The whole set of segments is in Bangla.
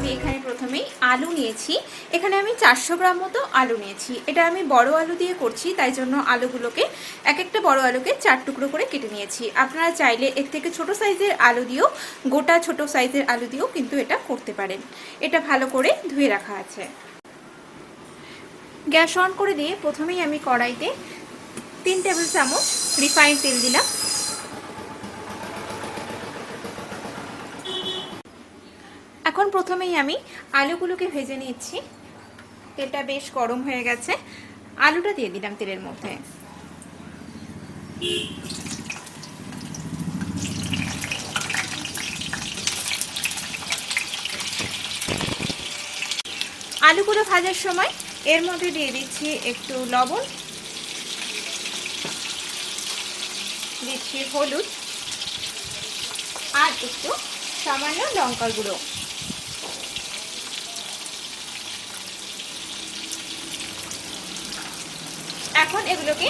আমি এখানে প্রথমেই আলু নিয়েছি। এখানে আমি 400 গ্রাম মতো আলু নিয়েছি। এটা আমি বড় আলু দিয়ে করছি, তাই জন্য আলুগুলোকে এক একটা বড় আলুকে 4 টুকরো করে কেটে নিয়েছি। আপনারা চাইলে এর থেকে ছোট সাইজের আলু দিয়েও, গোটা ছোট সাইজের আলু দিয়েও কিন্তু এটা করতে পারেন। এটা ভালো করে ধুয়ে রাখা আছে। গ্যাস অন করে দিয়ে প্রথমেই আমি কড়াইতে 3 টেবিল চামচ রিফাইন্ড তেল দিলাম। এখন প্রথমেই আমি আলুগুলোকে ভেজে নিচ্ছি। তেলটা বেশ গরম হয়ে গেছে, আলুটা দিয়ে দিলাম তেলের মধ্যে। আলুগুলো ভাজার সময় এর মধ্যে দিয়ে দিচ্ছি একটু লবণ, দিচ্ছি হলুদ আর একটু সামান্য লঙ্কার গুঁড়ো। এখন এগুলোকে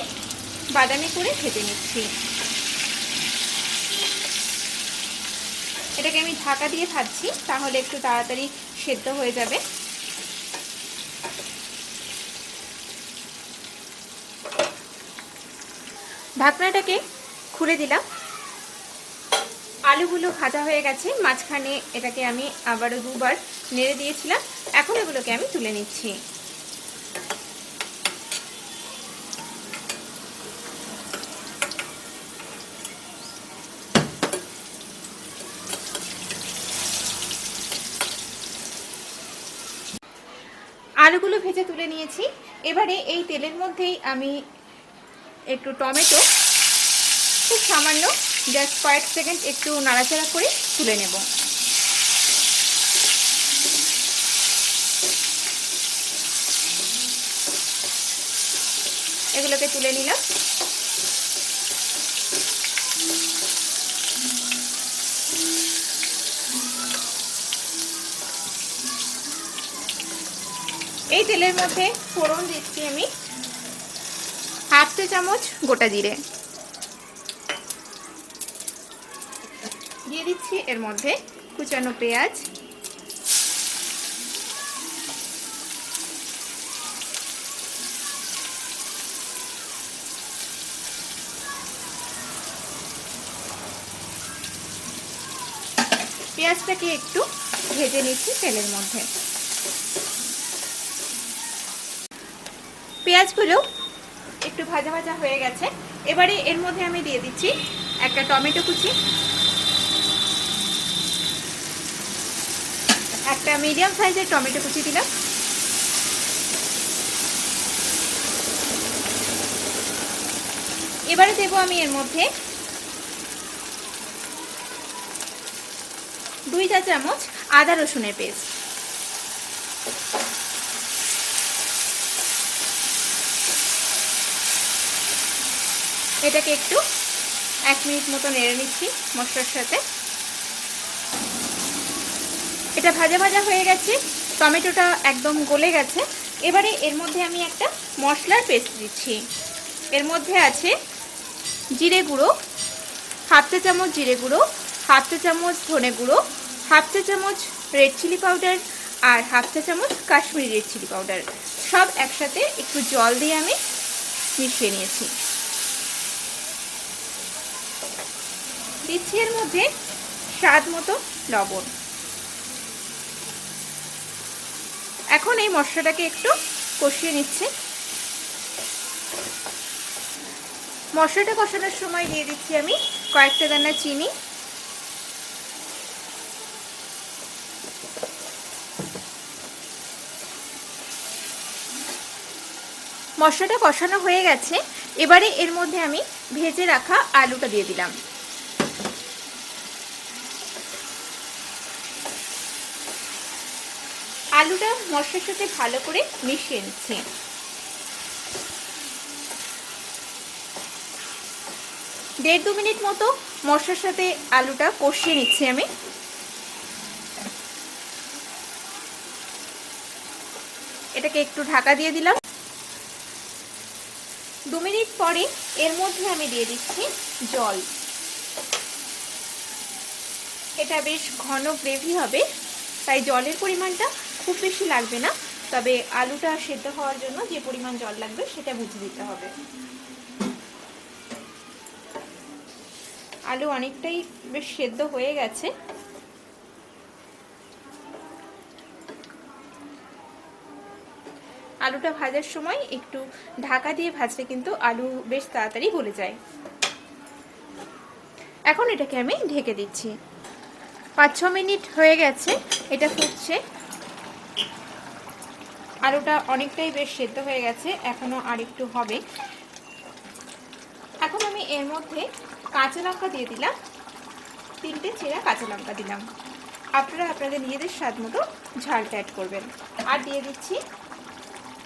বাদামি করে ভেজে নিচ্ছি। এটাকে আমি ঢাকা দিয়ে ভাজছি, তাহলে একটু তাড়াতাড়ি সেদ্ধ হয়ে যাবে। ঢাকনাটাকে খুলে দিলাম। আলুগুলো ভাজা হয়ে গেছে, মাঝখানে এটাকে আমি আবারও দুবার নেড়ে দিয়েছিলাম। এখন এগুলোকে আমি তুলে নিচ্ছি। আলুগুলো ভেজে তুলে নিয়েছি। এবারে এই তেলের মধ্যেই আমি একটু টমেটো খুব সামান্য জাস্ট কয়েক সেকেন্ড একটু নাড়াচাড়া করে তুলে নেব। এগুলোকে তুলে নিলাম। এই তেলের মধ্যে ফোড়ন দিচ্ছি আমি হাফ চা চামচ গোটা জিরে, দিয়ে দিচ্ছি এর মধ্যে কুচানো পেঁয়াজ, পেঁয়াজটাকে একটু ভেজে নিচ্ছি তেলের মধ্যে। পেঁয়াজগুলো একটু ভাজা ভাজা হয়ে গেছে। এবারে এর মধ্যে আমি দিয়ে দিচ্ছি একটা টমেটো কুচি, একটা মিডিয়াম সাইজের টমেটো কুচি দিলাম, এবারে দেব আমি এর মধ্যে 2 চা চামচ আদা রসুনের পেস্ট। এটাকে একটু 1 মিনিট মতো নেড়ে নিচ্ছি মশলার সাথে। এটা ভাজা ভাজা হয়ে গেছে, টমেটোটা একদম গলে গেছে। এবারে এর মধ্যে আমি একটা মশলার পেস্ট দিচ্ছি। এর মধ্যে আছে জিরে গুঁড়ো হাফ চা চামচ, জিরে গুঁড়ো হাফ চা চামচ, ধনে গুঁড়ো হাফ চা চামচ, রেড চিলি পাউডার আর হাফ চা চামচ কাশ্মীরি রেড চিলি পাউডার। সব একসাথে একটু জল দিয়ে আমি মিশিয়ে নিয়েছি। দিচ্ছি এর মধ্যে স্বাদ মতো লবণ। এখন এই মশলাটাকে একটু কষিয়ে নিচ্ছি। মশলাটা কষানোর সময় দিয়ে দিচ্ছি আমি কয়েকটা দানা চিনি, মশলাটা কষানো হয়ে গেছে। এবারে এর মধ্যে আমি ভেজে রাখা আলুটা দিয়ে দিলাম। আলুটা মশলার সাথে ভালো করে মিশিয়ে নিচ্ছি। 1.5-2 মিনিট মতো মশলার সাথে আলুটা কষিয়ে নিচ্ছি আমি। এটাকে একটু ঢাকা দিয়ে দিলাম। 2 মিনিট পরে এর মধ্যে আমি দিয়ে দিচ্ছি জল। এটা বেশ ঘন গ্রেভি হবে, তাই জলের পরিমাণটা খুব বেশি লাগবে না, তবে আলুটা সেদ্ধ হওয়ার জন্য যে পরিমাণ জল লাগবে সেটা বুঝে দিতে হবে। আলু অনেকটাই বেশ সেদ্ধ হয়ে গেছে। আলুটা ভাজার সময় একটু ঢাকা দিয়ে ভাজলে কিন্তু আলু বেশ তাড়াতাড়ি গলে যায়। এখন এটাকে আমি ঢেকে দিচ্ছি। 5-6 মিনিট হয়ে গেছে, এটা ফুটছে। আলুটা অনেকটাই বেশ সেদ্ধ হয়ে গেছে, এখনো আর একটু হবে। এখন আমি এর মধ্যে কাঁচা লঙ্কা দিয়ে দিলাম, 3টে ছেঁড়া কাঁচা লঙ্কা দিলাম। আপনারা আপনাদের নিজেদের স্বাদ মতো ঝালটা অ্যাড করবেন। আর দিয়ে দিচ্ছি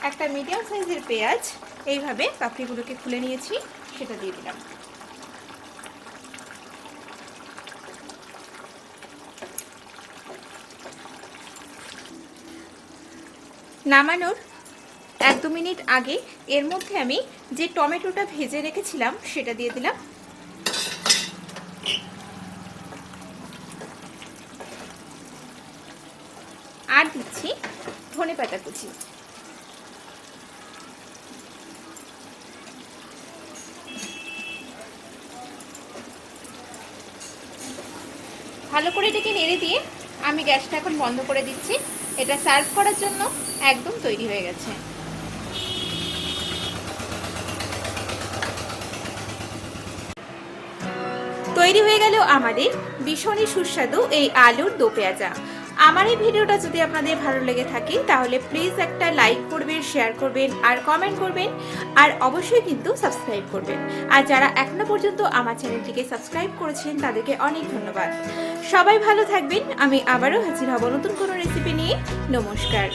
একটা মিডিয়াম সাইজের পেঁয়াজ, এইভাবে পাপড়িগুলোকে খুলে নিয়েছি, সেটা দিয়ে দিলাম। নামানোর 1-2 মিনিট আগে এর মধ্যে আমি যে টমেটোটা ভেজে রেখেছিলাম সেটা দিয়ে দিলাম। আর দিচ্ছি ধনেপাতা কুচি। ভালো করে এটাকে নেড়ে দিয়ে আমি গ্যাসটা এখন বন্ধ করে দিচ্ছি। এটা সার্ভ করার জন্য একদম তৈরি হয়ে গেছে। তৈরি হয়ে গেল আমাদের ভীষণই সুস্বাদু এই আলুর দো পেঁয়াজা। আমার এই ভিডিওটা যদি আপনাদের ভালো লেগে থাকে তাহলে প্লিজ একটা লাইক করবেন, শেয়ার করবেন আর কমেন্ট করবেন, আর অবশ্যই কিন্তু সাবস্ক্রাইব করবেন। আর যারা এখনো পর্যন্ত আমার চ্যানেলটিকে সাবস্ক্রাইব করেছেন তাদেরকে অনেক ধন্যবাদ। সবাই ভালো থাকবেন। আমি আবারও হাজির হব নতুন কোনো রেসিপি নিয়ে। নমস্কার।